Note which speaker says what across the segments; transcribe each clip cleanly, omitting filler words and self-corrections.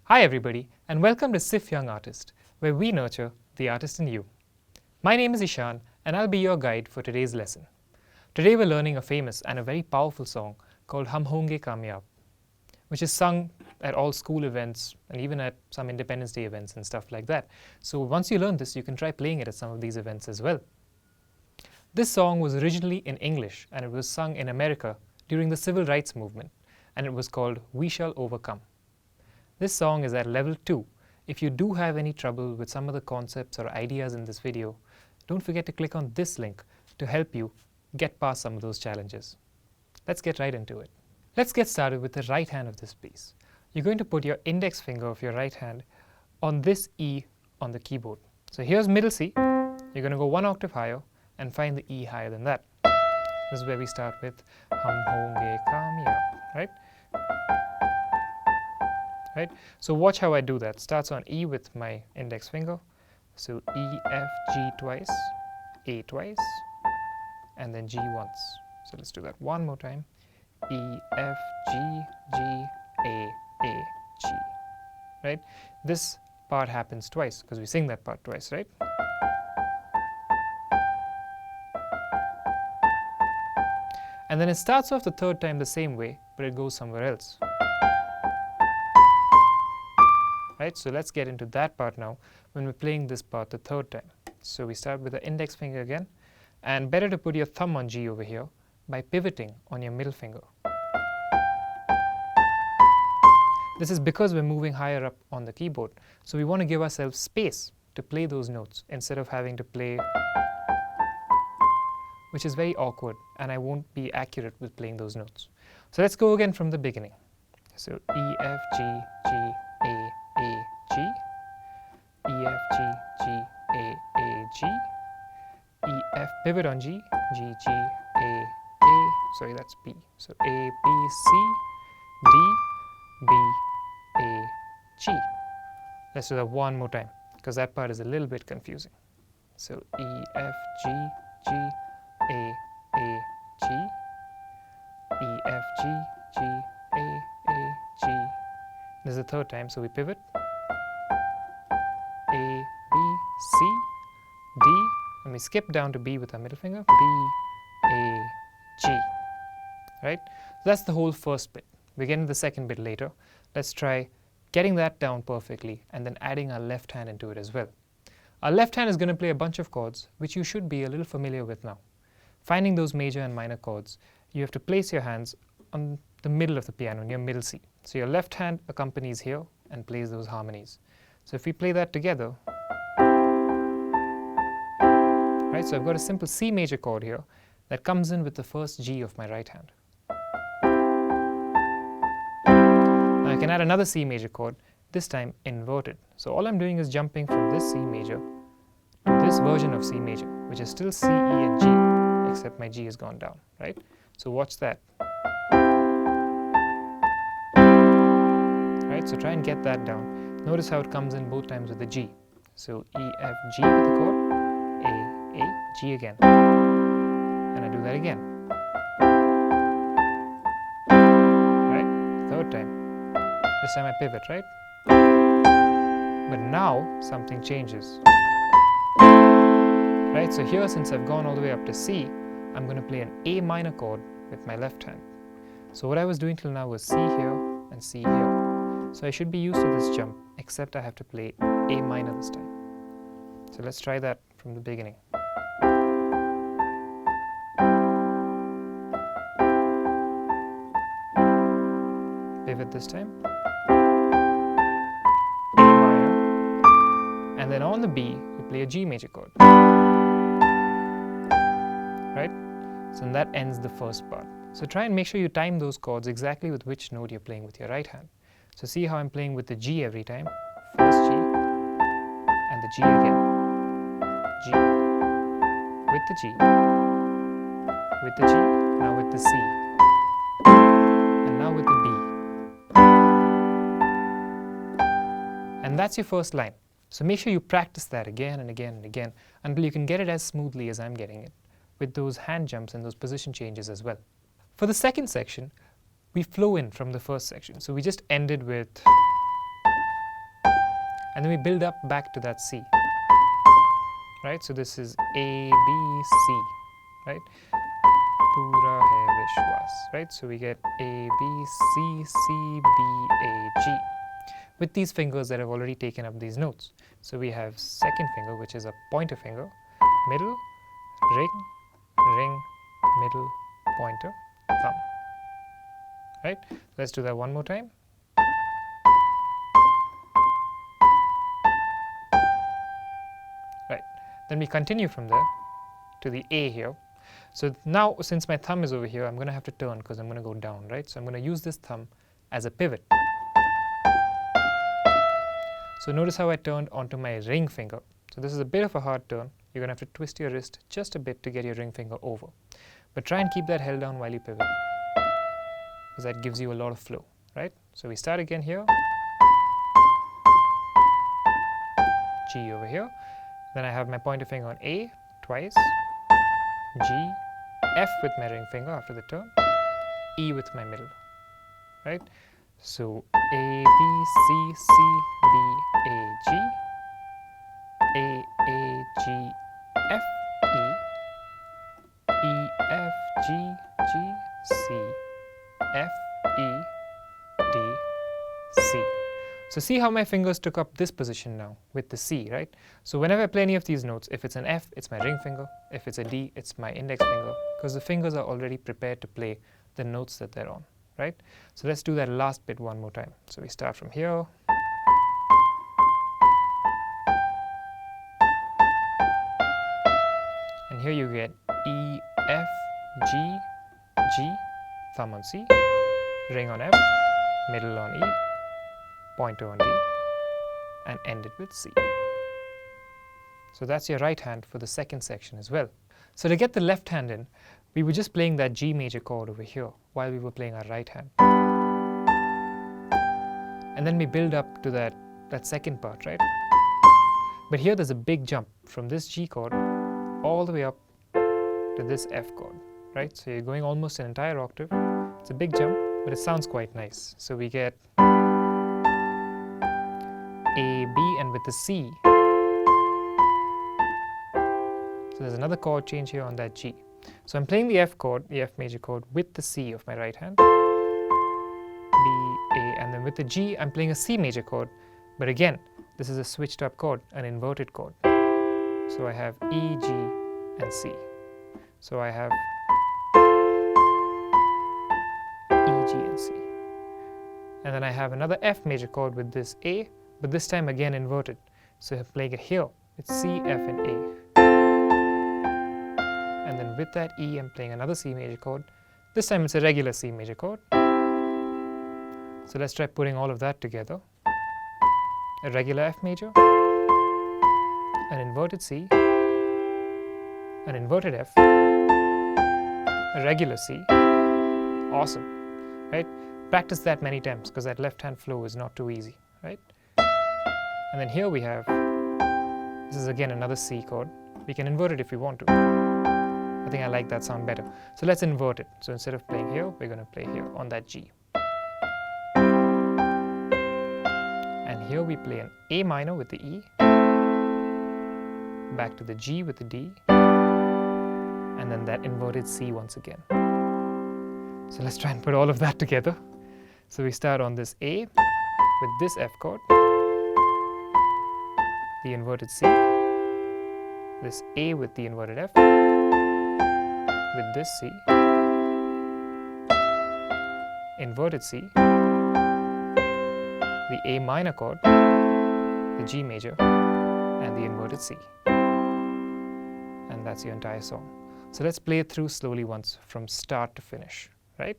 Speaker 1: Hi everybody, and welcome to SIF Young Artist, where we nurture the artist in you. My name is Ishan, and I'll be your guide for today's lesson. Today we're learning a famous and a very powerful song called Hum Honge Kamyab, which is sung at all school events and even at some Independence Day events and stuff like that. So once you learn this, you can try playing it at some of these events as well. This song was originally in English, and it was sung in America during the Civil Rights Movement, and it was called We Shall Overcome. This song is at level 2. If you do have any trouble with some of the concepts or ideas in this video, don't forget to click on this link to help you get past some of those challenges. Let's get right into it. Let's get started with the right hand of this piece. You're going to put your index finger of your right hand on this E on the keyboard. So here's middle C. You're going to go one octave higher and find the E higher than that. This is where we start with Hum Honge Kamyab, right? Right? So watch how I do that. Starts on E with my index finger. So E, F, G twice, A twice, and then G once. So let's do that one more time. E, F, G, G, A, G. Right? This part happens twice because we sing that part twice, right? And then it starts off the third time the same way, but it goes somewhere else. Right, so let's get into that part now when we're playing this part the third time. So we start with the index finger again, and better to put your thumb on G over here by pivoting on your middle finger. This is because we're moving higher up on the keyboard, so we want to give ourselves space to play those notes instead of having to play, which is very awkward, and I won't be accurate with playing those notes. So let's go again from the beginning. So E, F, G, G, A, G, E, F, G, G, A, G, E, F, pivot on G, G, G, A, sorry, that's B. So A, B, C, D, B, A, G. Let's do that one more time because that part is a little bit confusing. So E, F, G, G, A, G, E, F, G, G, A, G. This is the third time, so we pivot. A, B, C, D, and we skip down to B with our middle finger, B, A, G, right? So that's the whole first bit. We get into the second bit later. Let's try getting that down perfectly and then adding our left hand into it as well. Our left hand is going to play a bunch of chords, which you should be a little familiar with now. Finding those major and minor chords, you have to place your hands on the middle of the piano, near middle C. So your left hand accompanies here and plays those harmonies. So if we play that together, right, so I've got a simple C major chord here that comes in with the first G of my right hand. Now I can add another C major chord, this time inverted. So all I'm doing is jumping from this C major to this version of C major, which is still C, E, and G, except my G has gone down, right? So watch that. Right, so try and get that down. Notice how it comes in both times with the G. So E, F, G with the chord, A, G again. And I do that again. Right, third time. This time I pivot, right? But now something changes. Right, so here since I've gone all the way up to C, I'm going to play an A minor chord with my left hand. So what I was doing till now was C here and C here. So I should be used to this jump, except I have to play A minor this time. So let's try that from the beginning. Pivot this time. A minor. And then on the B, you play a G major chord. Right? So that ends the first part. So try and make sure you time those chords exactly with which note you're playing with your right hand. So see how I'm playing with the G every time. First G, and the G again. G, with the G, with the G, now with the C, and now with the B. And that's your first line. So make sure you practice that again and again and again until you can get it as smoothly as I'm getting it, with those hand jumps and those position changes as well. For the second section, we flow in from the first section. So we just ended with and then we build up back to that C, right? So this is A, B, C, right? Pura hai Vishwas, right? So we get A, B, C, C, B, A, G with these fingers that have already taken up these notes. So we have second finger, which is a pointer finger, middle, ring, ring, middle, pointer, thumb, right? Let's do that one more time. Right, then we continue from there to the A here. So now, since my thumb is over here, I'm going to have to turn because I'm going to go down, right? So I'm going to use this thumb as a pivot. So notice how I turned onto my ring finger. So this is a bit of a hard turn. You're going to have to twist your wrist just a bit to get your ring finger over. But try and keep that held down while you pivot, because that gives you a lot of flow, right? So we start again here, G over here. Then I have my pointer finger on A twice, G, F with my ring finger after the turn, E with my middle, right? So A, B, C, C, B, A, G, A, G, F, E, E, F, G, G, C, F, E, D, C. So see how my fingers took up this position now with the C, right? So whenever I play any of these notes, if it's an F, it's my ring finger. If it's a D, it's my index finger, because the fingers are already prepared to play the notes that they're on, right? So let's do that last bit one more time. So we start from here. And here you get E, F, G, G, thumb on C, ring on F, middle on E, pointer on D, and end it with C. So that's your right hand for the second section as well. So to get the left hand in, we were just playing that G major chord over here while we were playing our right hand. And then we build up to that second part, right? But here there's a big jump from this G chord all the way up to this F chord, right? So you're going almost an entire octave. It's a big jump, but it sounds quite nice. So we get A, B, and with the C. So there's another chord change here on that G. So I'm playing the F chord, the F major chord, with the C of my right hand, B, A, and then with the G, I'm playing a C major chord, but again, this is a switched up chord, an inverted chord. So I have E, G, and C. So I have E, G, and C. And then I have another F major chord with this A, but this time again inverted. So I'm playing it here with C, F, and A. And then with that E, I'm playing another C major chord. This time it's a regular C major chord. So let's try putting all of that together. A regular F major, an inverted C, an inverted F, a regular C. Awesome, right? Practice that many times because that left hand flow is not too easy, right? And then here we have, this is again another C chord. We can invert it if we want to. I think I like that sound better. So let's invert it. So instead of playing here, we're going to play here on that G. And here we play an A minor with the E, back to the G with the D, and then that inverted C once again. So let's try and put all of that together. So we start on this A with this F chord, the inverted C, this A with the inverted F, with this C, inverted C, the A minor chord, the G major, and the inverted C. And that's your entire song. So let's play it through slowly once from start to finish, right?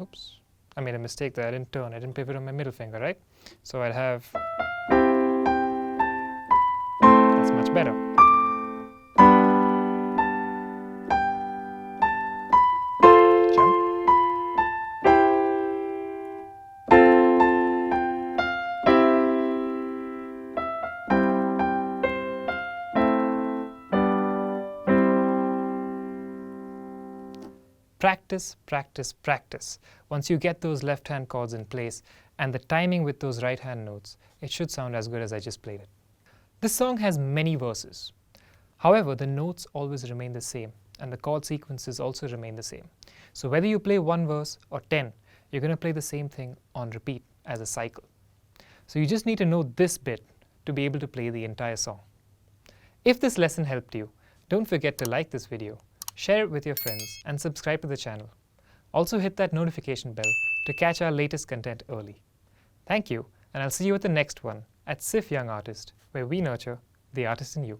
Speaker 1: Oops, I made a mistake there. I didn't turn, I didn't pivot on my middle finger, right? So I'll have, that's much better. Jump. practice, practice, practice. Once you get those left-hand chords in place and the timing with those right-hand notes, it should sound as good as I just played it. This song has many verses. However, the notes always remain the same and the chord sequences also remain the same. So whether you play one verse or 10, you're going to play the same thing on repeat as a cycle. So you just need to know this bit to be able to play the entire song. If this lesson helped you, don't forget to like this video, share it with your friends, and subscribe to the channel. Also hit that notification bell to catch our latest content early. Thank you, and I'll see you at the next one at SIF Young Artist, where we nurture the artist in you.